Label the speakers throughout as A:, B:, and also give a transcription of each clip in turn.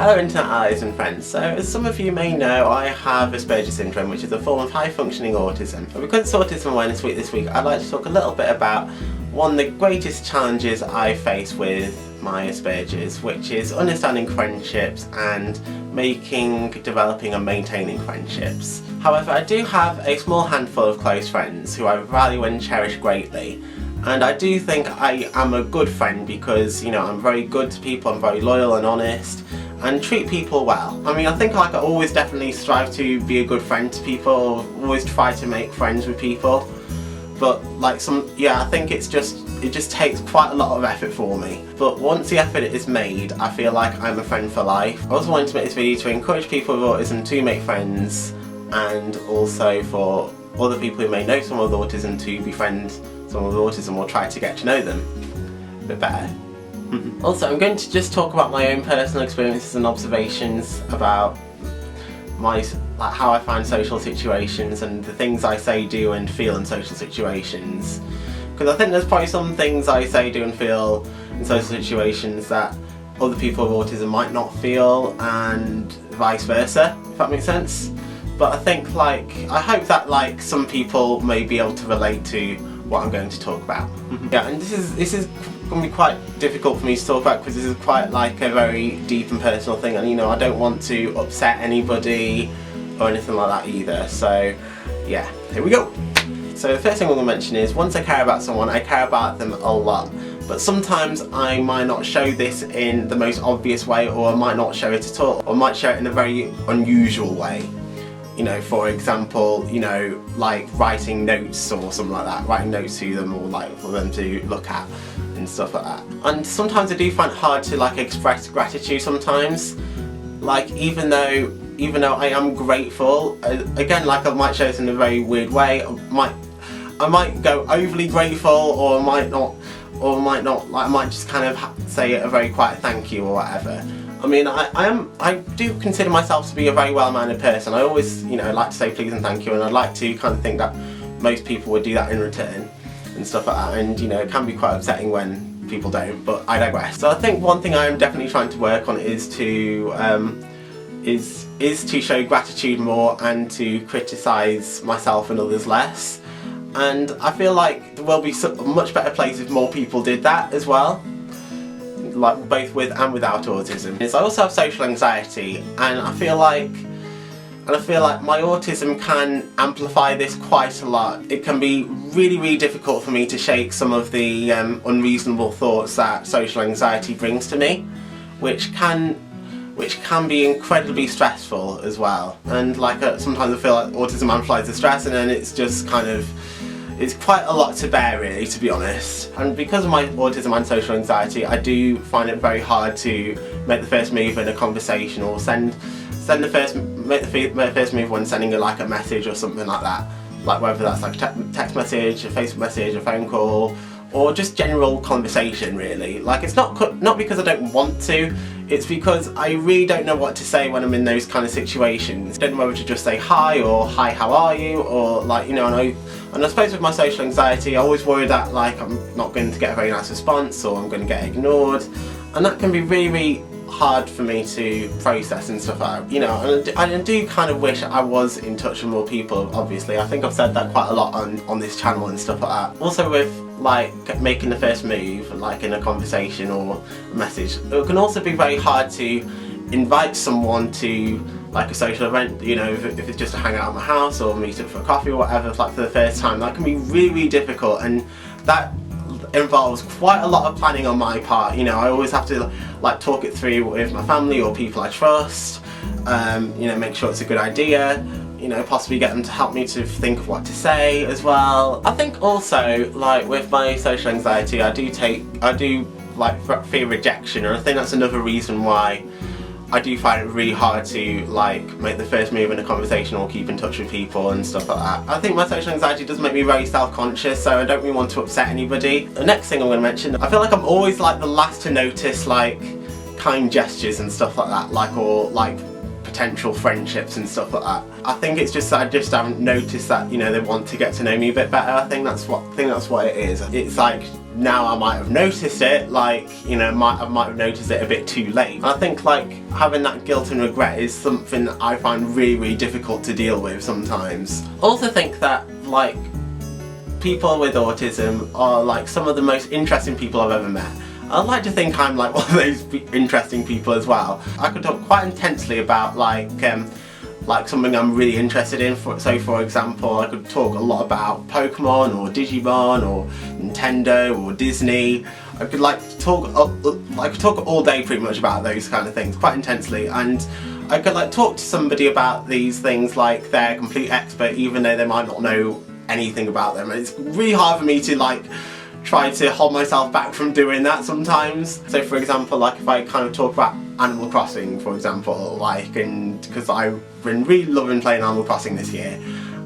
A: Hello internet allies and friends. So as some of you may know, I have Asperger's syndrome, which is a form of high functioning autism. But because it's Autism Awareness Week this week, I'd like to talk a little bit about one of the greatest challenges I face with my Asperger's, which is understanding friendships and developing and maintaining friendships. However, I do have a small handful of close friends who I value and cherish greatly. And I do think I am a good friend because, you know, I'm very good to people, I'm very loyal and honest, and treat people well. I mean, I think I always definitely strive to be a good friend to people, always try to make friends with people. But I think it just takes quite a lot of effort for me. But once the effort is made, I feel like I'm a friend for life. I also wanted to make this video to encourage people with autism to make friends, and also for other people who may know someone with autism to befriend someone with autism or try to get to know them a bit better. Also, I'm going to just talk about my own personal experiences and observations about how I find social situations and the things I say, do and feel in social situations. Because I think there's probably some things I say, do and feel in social situations that other people with autism might not feel, and vice versa, if that makes sense. But I think I hope that some people may be able to relate to what I'm going to talk about. Yeah, and this is going to be quite difficult for me to talk about because this is quite a very deep and personal thing, and I don't want to upset anybody or anything like that either. So yeah, here we go. So the first thing I'm going to mention is, once I care about someone, I care about them a lot. But sometimes I might not show this in the most obvious way, or I might not show it at all, or might show it in a very unusual way. For example, writing notes or something like that, writing notes to them, or for them to look at and stuff like that. And sometimes I do find it hard to express gratitude sometimes, even though I am grateful, again, I might show this in a very weird way. I might go overly grateful, or I might not, I might just kind of say a very quiet thank you or whatever. I mean, I do consider myself to be a very well-mannered person. I always, like to say please and thank you, and I'd like to kind of think that most people would do that in return and stuff like that. And it can be quite upsetting when people don't, but I digress. So I think one thing I'm definitely trying to work on is to show gratitude more and to criticise myself and others less. And I feel like the world would be a much better place if more people did that as well. Both with and without autism. I also have social anxiety, and I feel like my autism can amplify this quite a lot. It can be really, really difficult for me to shake some of the unreasonable thoughts that social anxiety brings to me, which can be incredibly stressful as well. And sometimes I feel like autism amplifies the stress, and then it's just it's quite a lot to bear, really, to be honest. And because of my autism and social anxiety, I do find it very hard to make the first move in a conversation, or make the first move when sending a message or something like that. Whether that's a text message, a Facebook message, a phone call, or just general conversation, really. It's not because I don't want to, it's because I really don't know what to say when I'm in those kind of situations. I don't know whether to just say hi, or hi, how are you, or and I suppose with my social anxiety, I always worry that I'm not going to get a very nice response, or I'm going to get ignored, and that can be really, really hard for me to process and stuff like that. And I do kind of wish I was in touch with more people, obviously. I think I've said that quite a lot on this channel and stuff like that. Also with making the first move, in a conversation or a message, it can also be very hard to invite someone to a social event, if it's just to hang out at my house or meet up for a coffee or whatever, for the first time. That can be really, really difficult, and that involves quite a lot of planning on my part. I always have to talk it through with my family or people I trust, make sure it's a good idea, possibly get them to help me to think of what to say as well. I think also, with my social anxiety, I do fear rejection, and I think that's another reason why I do find it really hard to make the first move in a conversation or keep in touch with people and stuff like that. I think my social anxiety does make me very self-conscious, so I don't really want to upset anybody. The next thing I'm going to mention, I feel like I'm always the last to notice kind gestures and stuff like that, or potential friendships and stuff like that. I think it's just that I just haven't noticed that they want to get to know me a bit better. I think that's what it is. It's now I might have noticed it, like, you know, I might have noticed it a bit too late. And I think like having that guilt and regret is something that I find really, really difficult to deal with sometimes. I also think that like people with autism are like some of the most interesting people I've ever met. I'd like to think I'm like one of those interesting people as well. I could talk quite intensely about like something I'm really interested in. So for example, I could talk a lot about Pokemon or Digimon or Nintendo or Disney. I could talk all day pretty much about those kind of things quite intensely, and I could like talk to somebody about these things like they're a complete expert even though they might not know anything about them. And it's really hard for me to like try to hold myself back from doing that sometimes. So for example, like if I kind of talk about Animal Crossing, for example, like, and because I've been really loving playing Animal Crossing this year,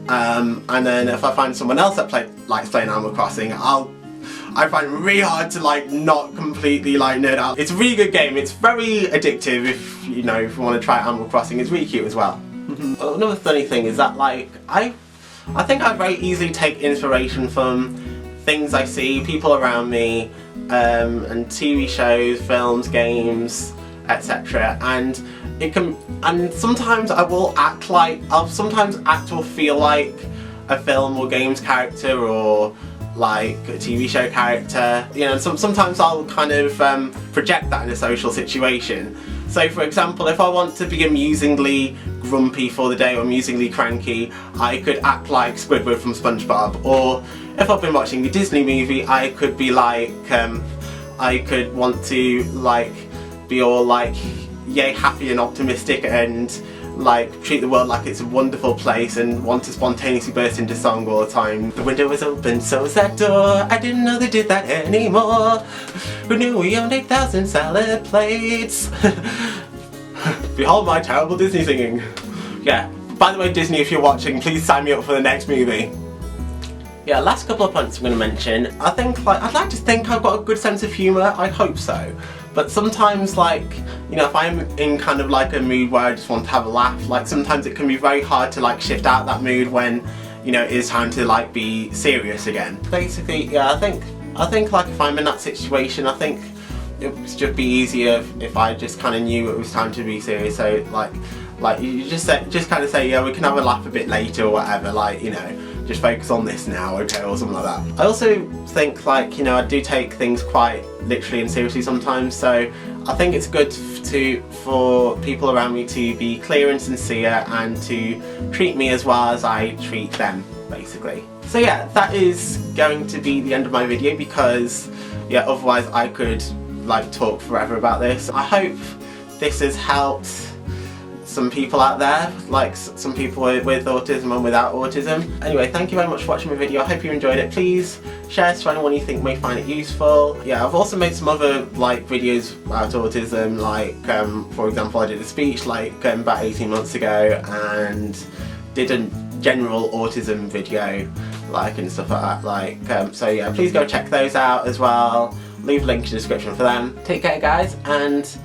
A: and then if I find someone else that likes playing Animal Crossing, I find it really hard to like not completely like nerd out. It's a really good game. It's very addictive if you want to try Animal Crossing. It's really cute as well. Another funny thing is that like I think I very easily take inspiration from things I see, people around me, and TV shows, films, games, etc. And sometimes I'll sometimes act or feel like a film or games character or like a TV show character. You know, sometimes I'll kind of project that in a social situation. So for example, if I want to be amusingly grumpy for the day or amusingly cranky, I could act like Squidward from SpongeBob. Or if I've been watching a Disney movie, I could be like, I could want to like be all like yay happy and optimistic and like treat the world like it's a wonderful place and want to spontaneously burst into song all the time. The window was open, so was that door. I didn't know they did that anymore. Who knew we owned 8,000 salad plates? Behold my terrible Disney singing. Yeah, by the way Disney, if you're watching, please sign me up for the next movie. Yeah, last couple of points I'm going to mention. I think like, I'd like to think I've got a good sense of humour, I hope so. But sometimes like, you know, if I'm in kind of like a mood where I just want to have a laugh, like sometimes it can be very hard to like shift out that mood when, you know, it is time to like be serious again. Basically, yeah, I think like if I'm in that situation, I think it would just be easier if I just kind of knew it was time to be serious. So like you just kind of say, yeah, we can have a laugh a bit later or whatever, like, you know, just focus on this now, okay, or something like that. I also think like, you know, I do take things quite literally and seriously sometimes, so I think it's good for people around me to be clear and sincere and to treat me as well as I treat them, basically. So yeah, that is going to be the end of my video because, yeah, otherwise I could like talk forever about this. I hope this has helped some people out there, like some people with autism and without autism. Anyway, thank you very much for watching my video. I hope you enjoyed it. Please share it to anyone you think may find it useful. Yeah, I've also made some other like videos about autism, like for example I did a speech like about 18 months ago and did a general autism video like and stuff like that. So yeah, please go check those out as well. Leave a link in the description for them. Take care guys, and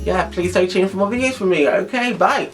A: yeah, please stay tuned for more videos from me. Okay, bye!